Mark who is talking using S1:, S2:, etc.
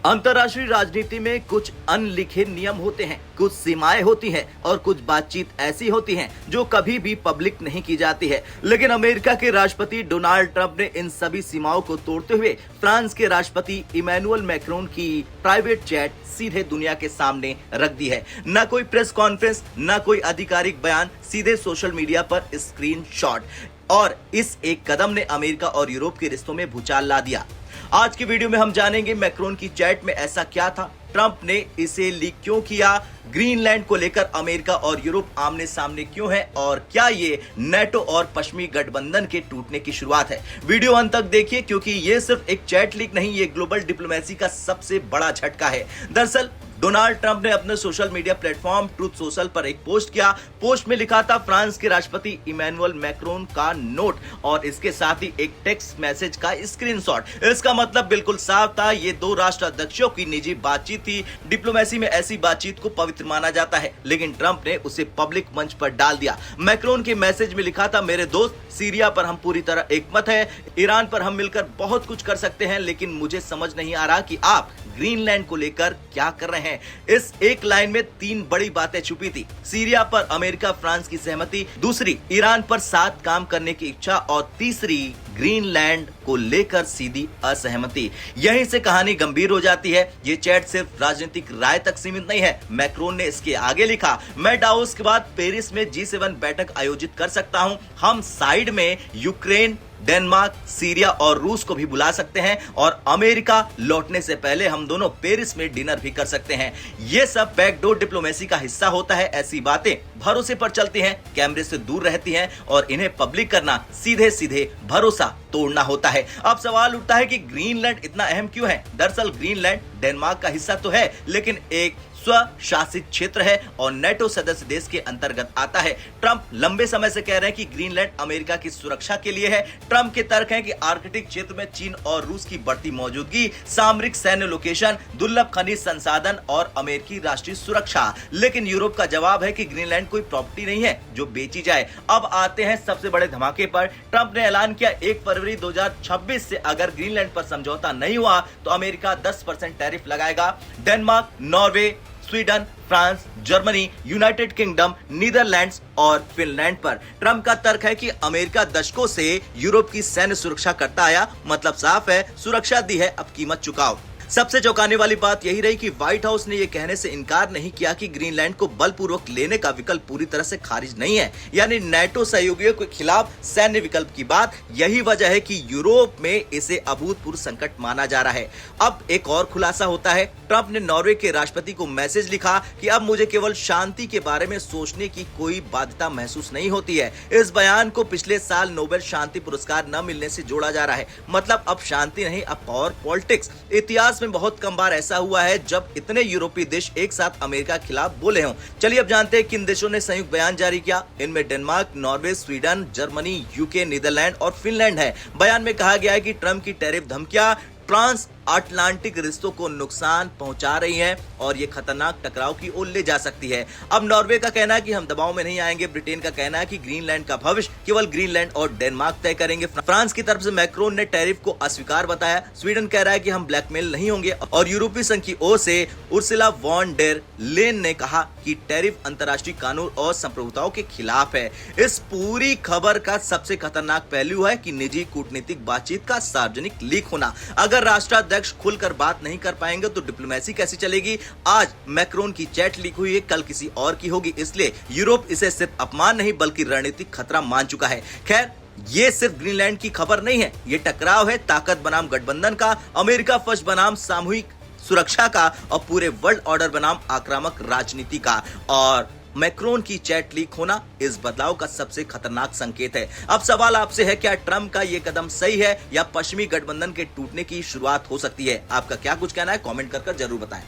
S1: अंतर्राष्ट्रीय राजनीति में कुछ अनलिखे नियम होते हैं, कुछ सीमाएं होती हैं और कुछ बातचीत ऐसी होती हैं जो कभी भी पब्लिक नहीं की जाती है। लेकिन अमेरिका के राष्ट्रपति डोनाल्ड ट्रंप ने इन सभी सीमाओं को तोड़ते हुए फ्रांस के राष्ट्रपति इमैनुअल मैक्रोन की प्राइवेट चैट सीधे दुनिया के सामने रख दी है। न कोई प्रेस कॉन्फ्रेंस, न कोई आधिकारिक बयान, सीधे सोशल मीडिया पर स्क्रीनशॉट। और इस एक कदम ने अमेरिका और यूरोप के रिश्तों में भूचाल ला दिया। आज की वीडियो में हम जानेंगे मैक्रोन की चैट में ऐसा क्या था, ट्रंप ने इसे लीक क्यों किया, ग्रीनलैंड को लेकर अमेरिका और यूरोप आमने सामने क्यों है और क्या ये नेटो और पश्चिमी गठबंधन के टूटने की शुरुआत है। वीडियो अंत तक देखिए क्योंकि ये सिर्फ एक चैट लीक नहीं, ये ग्लोबल डिप्लोमेसी का सबसे बड़ा झटका है। दरअसल डोनाल्ड ट्रंप ने अपने social media platform truth social पर एक पोस्ट किया। पोस्ट में लिखा था फ्रांस के राष्ट्रपति इमैनुअल मैक्रोन का नोट और इसके साथ ही एक टेक्स्ट मैसेज का स्क्रीनशॉट। इसका मतलब बिल्कुल साफ था, ये दो राष्ट्राध्यक्षों की निजी बातचीत थी। डिप्लोमेसी में ऐसी बातचीत को पवित्र माना जाता है, लेकिन ट्रंप ने उसे पब्लिक मंच पर डाल दिया। मैक्रोन के मैसेज में लिखा था, मेरे दोस्त, सीरिया पर हम पूरी तरह एकमत है, ईरान पर हम मिलकर बहुत कुछ कर सकते हैं, लेकिन मुझे समझ नहीं आ रहा कि आप ग्रीनलैंड को लेकर क्या कर रहे हैं। इस एक लाइन में तीन बड़ी बातें छुपी थी। सीरिया पर अमेरिका फ्रांस की सहमति, दूसरी ईरान पर साथ काम करने की इच्छा और तीसरी ग्रीनलैंड को लेकर सीधी असहमति। यहीं से कहानी गंभीर हो जाती है। ये चैट सिर्फ राजनीतिक राय तक सीमित नहीं है। मैक्रोन ने इसके आगे लिखा, मैं डावोस के बाद पेरिस में G7 बैठक आयोजित कर सकता हूं। हम साइड में यूक्रेन, डेनमार्क, सीरिया और रूस को भी बुला सकते हैं और अमेरिका लौटने से पहले हम दोनों पेरिस में डिनर भी कर सकते हैं। ये सब बैकडोर डिप्लोमेसी का हिस्सा होता है। ऐसी बातें भरोसे पर चलती हैं, कैमरे से दूर रहती हैं और इन्हें पब्लिक करना सीधे सीधे भरोसा तोड़ना होता है। अब सवाल उठता है कि ग्रीनलैंड इतना अहम क्यों है। दरअसल ग्रीनलैंड डेनमार्क का हिस्सा तो है, लेकिन एक स्वशासित क्षेत्र है और नेटो सदस्य देश के अंतर्गत आता है। ट्रंप लंबे समय से कह रहे हैं कि ग्रीनलैंड अमेरिका की सुरक्षा के लिए है। ट्रंप के तर्क हैं कि आर्कटिक क्षेत्र में चीन और रूस की बढ़ती मौजूदगी, सामरिक सैन्य लोकेशन, दुर्लभ खनिज संसाधन और अमेरिकी राष्ट्रीय सुरक्षा। लेकिन यूरोप का जवाब है कि ग्रीनलैंड कोई प्रॉपर्टी नहीं है जो बेची जाए। अब आते हैं सबसे बड़े धमाके पर। ट्रंप ने ऐलान किया 1 फरवरी 2026 से अगर ग्रीनलैंड पर समझौता नहीं हुआ तो अमेरिका 10% टैरिफ लगाएगा। Denmark, Norway, Sweden, France, Germany, United kingdom, Netherlands और फिनलैंड पर। ट्रंप का तर्क है कि अमेरिका दशकों से यूरोप की सैन्य सुरक्षा करता आया, मतलब साफ है, सुरक्षा दी है, अब कीमत चुकाओ। सबसे चौंकाने वाली बात यही रही कि व्हाइट हाउस ने यह कहने से इनकार नहीं किया कि ग्रीनलैंड को बलपूर्वक लेने का विकल्प पूरी तरह से खारिज नहीं है। यानी नेटो सहयोगियों के खिलाफ सैन्य विकल्प की बात, यही वजह है कि यूरोप में इसे अभूतपूर्व संकट माना जा रहा है। अब एक और खुलासा होता है। ट्रंप ने नॉर्वे के राष्ट्रपति को मैसेज लिखा कि अब मुझे केवल शांति के बारे में सोचने की कोई बाध्यता महसूस नहीं होती है। इस बयान को पिछले साल नोबेल शांति पुरस्कार न मिलने से जोड़ा जा रहा है। मतलब अब शांति नहीं, अब पावर पॉलिटिक्स। इतिहास में बहुत कम बार ऐसा हुआ है जब इतने यूरोपीय देश एक साथ अमेरिका के खिलाफ बोले हों। चलिए अब जानते हैं किन देशों ने संयुक्त बयान जारी किया। इनमें Denmark, Norway, Sweden, Germany, UK, Netherland और फिनलैंड है। बयान में कहा गया है कि ट्रंप की टैरिफ धमकियां ट्रांस अटलांटिक रिश्तों को नुकसान पहुंचा रही हैं और ये खतरनाक टकराव की ओर ले जा सकती है। अब नॉर्वे का कहना है कि हम दबाव में नहीं आएंगे। ब्रिटेन का कहना है कि ग्रीनलैंड का भविष्य केवल ग्रीनलैंड और डेनमार्क तय करेंगे। फ्रांस की तरफ से मैक्रोन ने टैरिफ को अस्वीकार बताया। स्वीडन कह रहा है कि हम ब्लैकमेल नहीं होंगे और यूरोपीय संघ की ओर से उर्सुला वॉन डेर लेन ने कहा कि टैरिफ अंतर्राष्ट्रीय कानून और संप्रभुताओं के खिलाफ है। इस पूरी खबर का सबसे खतरनाक पहलू है कि निजी कूटनीतिक बातचीत का सार्वजनिक लीक होना। अगर राष्ट्राध्यक्ष खुलकर बात नहीं कर पाएंगे तो डिप्लोमेसी कैसी चलेगी। आज मैक्रोन की चैट लीक हुई है, कल किसी और की होगी। इसलिए यूरोप इसे सिर्फ अपमान नहीं बल्कि रणनीतिक खतरा मान चुका है। खैर, ये सिर्फ ग्रीनलैंड की खबर नहीं है, ये टकराव है ताकत बनाम गठबंधन का, अमेरिका फर्स्ट बनाम सामूहिक सुरक्षा का और पूरे वर्ल्ड ऑर्डर बनाम आक्रामक राजनीति का। और मैक्रोन की चैट लीक होना इस बदलाव का सबसे खतरनाक संकेत है। अब सवाल आपसे है, क्या ट्रंप का ये कदम सही है या पश्चिमी गठबंधन के टूटने की शुरुआत हो सकती है? आपका क्या कुछ कहना है, कमेंट कर जरूर बताएं।